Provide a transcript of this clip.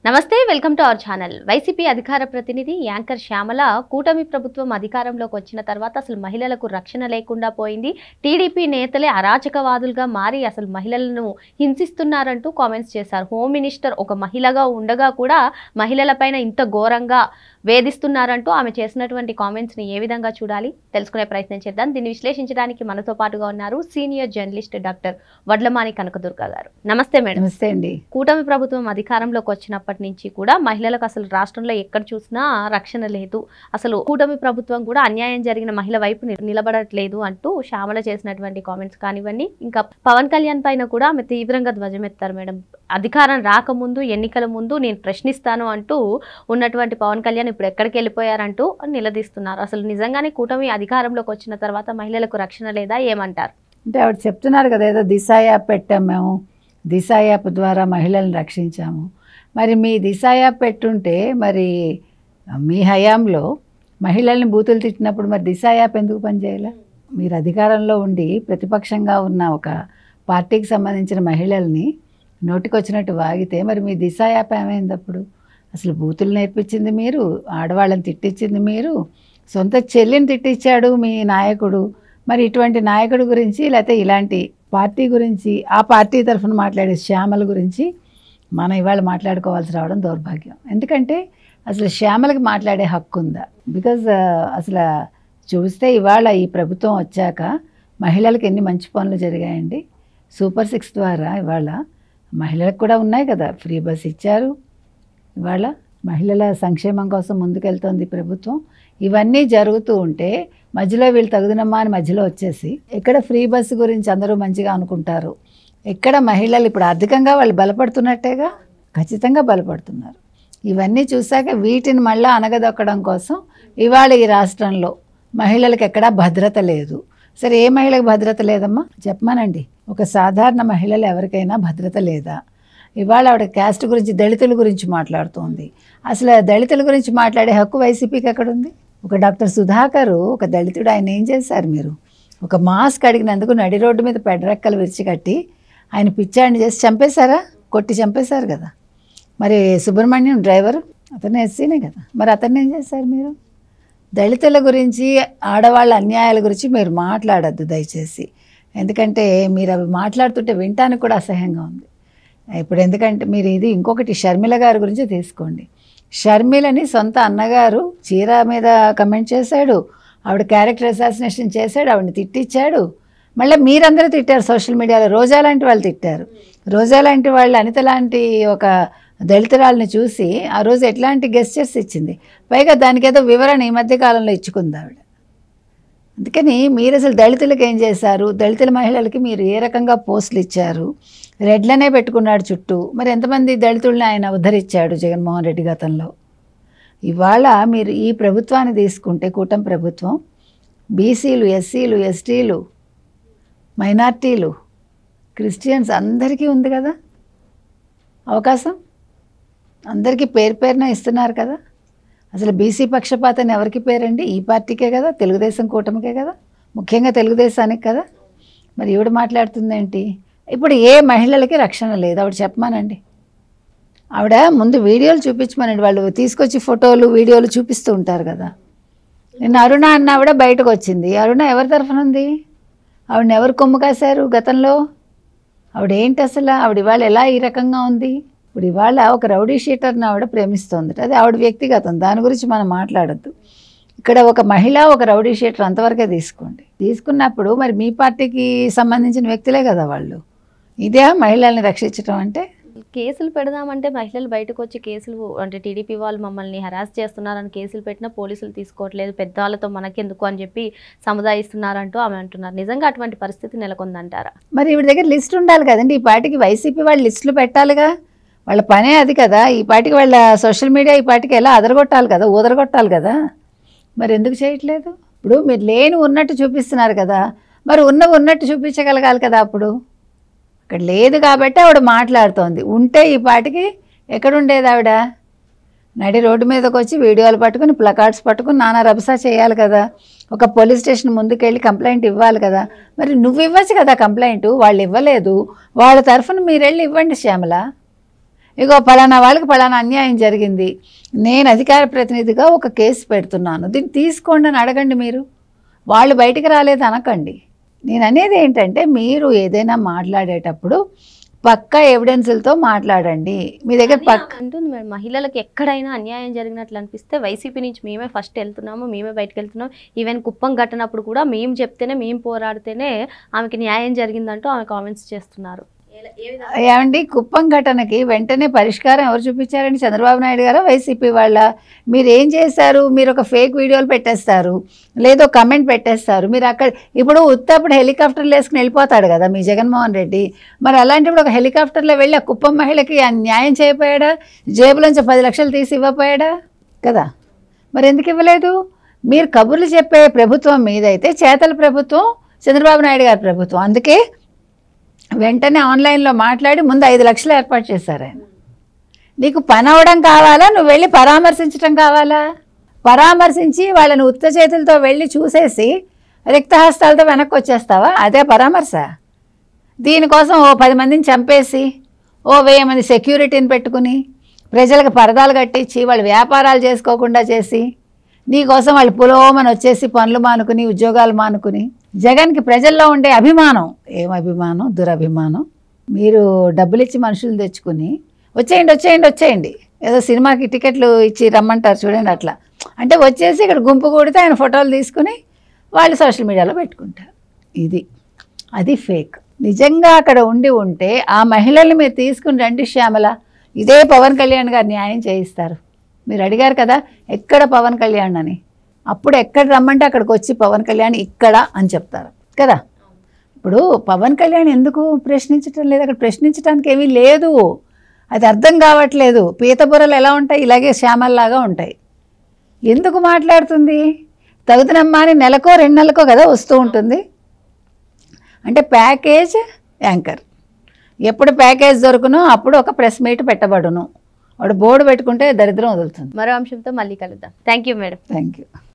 నమస్తే welcome to our channel. YCP అధికార ప్రతినిధి యాంకర్ శ్యామల కూటమి ప్రభుత్వం అధికారంలోకి వచ్చిన తర్వాత అసలు మహిళలకు రక్షణ లేకుండా పోయింది. టీడీపీ నేతలే అరాచకవాదులుగా మారి అసలు మహిళలను హింసిస్తున్నారంటూ కామెంట్స్ చేశారు. హోమ్ మినిస్టర్ ఒక మహిళగా ఉండగా కూడా మహిళలపైన ఇంత ఘోరంగా వేధిస్తున్నారంటూ ఆమె చేసినటువంటి కామెంట్స్ని ఏ విధంగా చూడాలి తెలుసుకునే ప్రయత్నం చేద్దాం. దీన్ని విశ్లేషించడానికి మనతో పాటుగా ఉన్నారు senior journalist doctor Vadlamani Kanakadurga గారు. నమస్తే మేడం. నమస్తే అండి. కూటమి ప్రభుత్వం అధికారంలోకి వచ్చినప్పటి నుంచి కూడా మహిళలకు అసలు రాష్ట్రంలో ఎక్కడ చూసినా రక్షణ లేదు, అసలు కూటమి ప్రభుత్వం కూడా అన్యాయం జరిగిన మహిళ వైపు నిలబడట్లేదు అంటూ శ్యామల చేసినటువంటి కామెంట్స్ కానివ్వండి, ఇంకా పవన్ కళ్యాణ్ పైన కూడా ఆమె తీవ్రంగా ధ్వజమెత్తారు మేడం. అధికారం రాకముందు ఎన్నికల ముందు నేను ప్రశ్నిస్తాను అంటూ ఉన్నటువంటి పవన్ కళ్యాణ్ ఇప్పుడు ఎక్కడికి వెళ్ళిపోయారంటూ నిలదీస్తున్నారు. అసలు నిజంగానే కూటమి అధికారంలోకి వచ్చిన తర్వాత మహిళలకు రక్షణ లేదా ఏమంటారు? అంటే ఆవిడ చెప్తున్నారు కదా, ఏదో దిశ యాప్ పెట్టాం, మేము దిశ యాప్ ద్వారా మహిళలను రక్షించాము. మరి మీ దిశ యాప్ పెట్టుంటే మరి మీ హయాంలో మహిళల్ని బూతులు తిట్టినప్పుడు మరి దిశ యాప్ ఎందుకు పనిచేయాలి? మీరు అధికారంలో ఉండి ప్రతిపక్షంగా ఉన్న ఒక పార్టీకి సంబంధించిన మహిళల్ని నోటికొచ్చినట్టు వాగితే మరి మీ దిశ యాప్ ఏమైంది? అప్పుడు అసలు బూతులు నేర్పించింది మీరు, ఆడవాళ్ళని తిట్టించింది మీరు, సొంత చెల్లిని తిట్టించాడు మీ నాయకుడు. మరి ఇటువంటి నాయకుడి గురించి లేకపోతే ఇలాంటి పార్టీ గురించి, ఆ పార్టీ తరఫున మాట్లాడే శ్యామల గురించి మనం ఇవాళ మాట్లాడుకోవాల్సి రావడం దౌర్భాగ్యం. ఎందుకంటే అసలు శ్యామలకి మాట్లాడే హక్కు ఉందా? బికాజ్ అసలు చూస్తే ఇవాళ ఈ ప్రభుత్వం వచ్చాక మహిళలకు ఎన్ని మంచి పనులు జరిగాయండి. సూపర్ 6 ద్వారా ఇవాళ మహిళలకు కూడా ఉన్నాయి కదా, ఫ్రీ బస్ ఇచ్చారు. ఇవాళ మహిళల సంక్షేమం కోసం ముందుకెళ్తోంది ప్రభుత్వం. ఇవన్నీ జరుగుతూ ఉంటే మధ్యలో వీళ్ళు తగుదనమ్మా అని మధ్యలో వచ్చేసి ఎక్కడ ఫ్రీ బస్సు గురించి అందరూ మంచిగా అనుకుంటారు, ఎక్కడ మహిళలు ఇప్పుడు ఆర్థికంగా వాళ్ళు బలపడుతున్నట్టేగా? ఖచ్చితంగా బలపడుతున్నారు. ఇవన్నీ చూశాక వీటిని మళ్ళీ అనగదొక్కడం కోసం ఇవాళ ఈ రాష్ట్రంలో మహిళలకు ఎక్కడా భద్రత లేదు. సరే, ఏ మహిళకు భద్రత లేదమ్మా చెప్పమానండి. ఒక సాధారణ మహిళలు ఎవరికైనా భద్రత లేదా? ఇవాళ ఆవిడ క్యాస్ట్ గురించి, దళితుల గురించి మాట్లాడుతోంది. అసలు దళితుల గురించి మాట్లాడే హక్కు వైసీపీకి ఎక్కడుంది? ఒక డాక్టర్ సుధాకర్ ఒక దళితుడు, ఆయన ఏం చేశారు? మీరు ఒక మాస్క్ అడిగినందుకు నడి రోడ్డు మీద పెడరెక్కలు విరిచికట్టి ఆయన పిచ్చాడిని చేసి చంపేశారా? కొట్టి చంపేశారు కదా. మరి సుబ్రహ్మణ్యం డ్రైవరు అతను ఎస్సీనే కదా, మరి అతన్ని ఏం చేశారు మీరు? దళితుల గురించి, ఆడవాళ్ళ అన్యాయాల గురించి మీరు మాట్లాడద్దు దయచేసి. ఎందుకంటే మీరు అవి మాట్లాడుతుంటే వినటానికి కూడా అసహ్యంగా ఉంది ఇప్పుడు. ఎందుకంటే మీరు ఇది ఇంకొకటి షర్మిల గారి గురించి తీసుకోండి. షర్మిలని సొంత అన్నగారు చీర మీద కమెంట్ చేశాడు, ఆవిడ క్యారెక్టర్ అసాసినేషన్ చేశాడు, ఆవిడని తిట్టించాడు. మళ్ళీ మీరందరూ తిట్టారు సోషల్ మీడియాలో. రోజా లాంటి వాళ్ళు తిట్టారు. రోజా లాంటి వాళ్ళు అనిత లాంటి ఒక దళితురాలని చూసి ఆ రోజు ఎట్లాంటి గెస్చర్స్ ఇచ్చింది. పైగా దానికి ఏదో వివరణ ఈ మధ్య కాలంలో ఇచ్చుకుంది ఆవిడ. అందుకని మీరు అసలు దళితులకు ఏం చేశారు? దళితుల మహిళలకి మీరు ఏ రకంగా పోస్టులు ఇచ్చారు? రెడ్లనే పెట్టుకున్నాడు చుట్టూ. మరి ఎంతమంది దళితుల్ని ఆయన ఉద్ధరించాడు జగన్మోహన్ రెడ్డి గతంలో? ఇవాళ మీరు ఈ ప్రభుత్వాన్ని తీసుకుంటే, కూటమి ప్రభుత్వం, బీసీలు, ఎస్సీలు, ఎస్టీలు, మైనార్టీలు, క్రిస్టియన్స్ అందరికీ ఉంది కదా అవకాశం. అందరికీ పేరు పేరున ఇస్తున్నారు కదా. అసలు బీసీ పక్షపాతాన్ని ఎవరికి పేరండి? ఈ పార్టీకే కదా, తెలుగుదేశం కూటమికే కదా, ముఖ్యంగా తెలుగుదేశానికి కదా. మరి ఈవిడ మాట్లాడుతుందేంటి? ఇప్పుడు ఏ మహిళలకి రక్షణ లేదు ఆవిడ చెప్పమానండి. ఆవిడ ముందు వీడియోలు చూపించమనండి. వాళ్ళు తీసుకొచ్చి ఫోటోలు వీడియోలు చూపిస్తూ ఉంటారు కదా. నిన్న అరుణ అన్న ఆవిడ బయటకు వచ్చింది. అరుణ ఎవరి తరఫున ఉంది? ఆవిడని ఎవరు కొమ్ము కాశారు గతంలో? ఆవిడ ఏంటి అసలు? ఆవిడ ఇవాళ ఎలా ఈ రకంగా ఉంది? ఇప్పుడు ఇవాళ ఒక రౌడీ షీటర్ని ఆవిడ ప్రేమిస్తోంది. అది ఆవిడ వ్యక్తిగతం, దాని గురించి మనం మాట్లాడద్దు. ఇక్కడ ఒక మహిళ, ఒక రౌడీ షీటర్ అంతవరకే తీసుకోండి. తీసుకున్నప్పుడు మరి మీ పార్టీకి సంబంధించిన వ్యక్తులే కదా వాళ్ళు. ఇదే మహిళల్ని రక్షించడం అంటే? కేసులు పెడదామంటే మహిళలు బయటకు వచ్చి కేసులు, అంటే టీడీపీ వాళ్ళు మమ్మల్ని హరాస్ చేస్తున్నారని కేసులు పెట్టినా పోలీసులు తీసుకోవట్లేదు, పెద్దవాళ్ళతో మనకెందుకు అని చెప్పి సముదాయిస్తున్నారంటూ ఆమె అంటున్నారు. నిజంగా అటువంటి పరిస్థితి నెలకొందంటారా? మరి ఈవిడ దగ్గర లిస్ట్ ఉండాలి కదండి. ఈ పార్టీకి వైసీపీ వాళ్ళు లిస్టులు పెట్టాలిగా, వాళ్ళ పనే అది కదా. ఈ పార్టీకి వాళ్ళ సోషల్ మీడియా ఈ పార్టీకి ఎలా అదరగొట్టాలి కదా, ఊదరగొట్టాలి కదా. మరి ఎందుకు చేయట్లేదు? ఇప్పుడు మీరు లేని ఉన్నట్టు చూపిస్తున్నారు కదా, మరి ఉన్నట్టు చూపించగలగాలి కదా. అప్పుడు అక్కడ లేదు కాబట్టి ఆవిడ మాట్లాడుతోంది. ఉంటే ఈ పాటికి ఎక్కడుండేది ఆవిడ? నడి రోడ్డు మీదకి వచ్చి వీడియోలు పట్టుకుని, ప్లకార్డ్స్ పట్టుకుని నానా రభసా చేయాలి కదా. ఒక పోలీస్ స్టేషన్ ముందుకెళ్ళి కంప్లైంట్ ఇవ్వాలి కదా. మరి నువ్వు ఇవ్వచ్చు కదా కంప్లైంట్, వాళ్ళు ఇవ్వలేదు. వాళ్ళ తరఫున మీరు వెళ్ళి ఇవ్వండి శ్యామల. ఇగో పలానా వాళ్ళకి పలానా అన్యాయం జరిగింది, నేను అధికార ప్రతినిధిగా ఒక కేసు పెడుతున్నాను, దీన్ని తీసుకోండి అని అడగండి. మీరు వాళ్ళు బయటికి రాలేదు అనకండి. నేను అనేది ఏంటంటే మీరు ఏదైనా మాట్లాడేటప్పుడు పక్కా ఎవిడెన్సులతో మాట్లాడండి. మీ దగ్గర అంటుంది మేడం, మహిళలకు ఎక్కడైనా అన్యాయం జరిగినట్లు అనిపిస్తే వైసీపీ నుంచి మేమే ఫస్ట్ వెళ్తున్నాము, మేమే బయటకు వెళ్తున్నాం. ఈవెన్ కుప్పం ఘటనప్పుడు కూడా మేము చెప్తేనే, మేము పోరాడితేనే ఆమెకి న్యాయం జరిగిందంటూ ఆమె కామెంట్స్ చేస్తున్నారు. ఏమండి, కుప్పం ఘటనకి వెంటనే పరిష్కారం ఎవరు చూపించారండి? చంద్రబాబు నాయుడు గారు, వైసీపీ వాళ్ళ? మీరు ఏం చేశారు? మీరు ఒక ఫేక్ వీడియోలు పెట్టేస్తారు, లేదో కమెంట్ పెట్టేస్తారు. మీరు అక్కడ ఇప్పుడు ఉత్తప్పుడు హెలికాప్టర్లు వేసుకుని వెళ్ళిపోతాడు కదా మీ జగన్మోహన్ రెడ్డి. మరి అలాంటిప్పుడు ఒక హెలికాప్టర్లో వెళ్ళి ఆ కుప్పం మహిళకి న్యాయం చేయకపోయాడా? జేబులోంచి 10 లక్షలు తీసి ఇవ్వకపోయాడా కదా? మరి ఎందుకు ఇవ్వలేదు? మీరు కబుర్లు చెప్పే ప్రభుత్వం మీదైతే చేతల ప్రభుత్వం చంద్రబాబు నాయుడు గారి ప్రభుత్వం. అందుకే వెంటనే ఆన్లైన్లో మాట్లాడి ముందు 5 లక్షలు ఏర్పాటు చేశారు ఆయన. నీకు పని అవ్వడం కావాలా, నువ్వు వెళ్ళి పరామర్శించడం కావాలా? పరామర్శించి వాళ్ళని ఉత్త చేతులతో వెళ్ళి చూసేసి రిక్తహస్తాలతో వెనక్కి వచ్చేస్తావా? అదే పరామర్శ? దీనికోసం ఓ 10 మందిని చంపేసి ఓ 1000 మంది సెక్యూరిటీని పెట్టుకుని ప్రజలకు పరదాలు కట్టించి వాళ్ళు వ్యాపారాలు చేసుకోకుండా చేసి నీకోసం వాళ్ళు పులోమని వచ్చేసి పనులు మానుకుని ఉద్యోగాలు మానుకుని జగన్కి ప్రజల్లో ఉండే అభిమానం, ఏం అభిమానం, దురభిమానం. మీరు డబ్బులు ఇచ్చి మనుషులు తెచ్చుకుని వచ్చేయండి వచ్చేయండి వచ్చేయండి, ఏదో సినిమాకి టికెట్లు ఇచ్చి రమ్మంటారు చూడండి, అట్లా అంటే వచ్చేసి ఇక్కడ గుంపు కూడితే ఆయన ఫోటోలు తీసుకుని వాళ్ళు సోషల్ మీడియాలో పెట్టుకుంటారు. అది ఫేక్. నిజంగా అక్కడ ఉంటే ఆ మహిళల్ని మీరు తీసుకుని రండి శ్యామల, ఇదే పవన్ కళ్యాణ్ గారు న్యాయం చేయిస్తారు. మీరు అడిగారు కదా ఎక్కడ పవన్ కళ్యాణ్ అని, అప్పుడు ఎక్కడ రమ్మంటే అక్కడికి వచ్చి పవన్ కళ్యాణ్ ఇక్కడ అని చెప్తారు కదా. ఇప్పుడు పవన్ కళ్యాణ్ ఎందుకు ప్రశ్నించటం లేదు? అక్కడ ప్రశ్నించడానికి ఏమీ లేదు, అది అర్థం కావట్లేదు. పీతబుర్రలు ఎలా ఉంటాయి? ఇలాగే శ్యామల్లాగా ఉంటాయి. ఎందుకు మాట్లాడుతుంది? తగుదనమ్మా అని నెలకో 2 నెలలకో కదా వస్తూ ఉంటుంది. అంటే ప్యాకేజ్ యాంకర్, ఎప్పుడు ప్యాకేజ్ దొరుకునో అప్పుడు ఒక ప్రెస్ మీట్ పెట్టబడును. వాడు బోర్డు పెట్టుకుంటే దరిద్రం వదులుతుంది. మరో అంశంతో మళ్ళీ కలుద్దాం. Thank you madam. Thank you.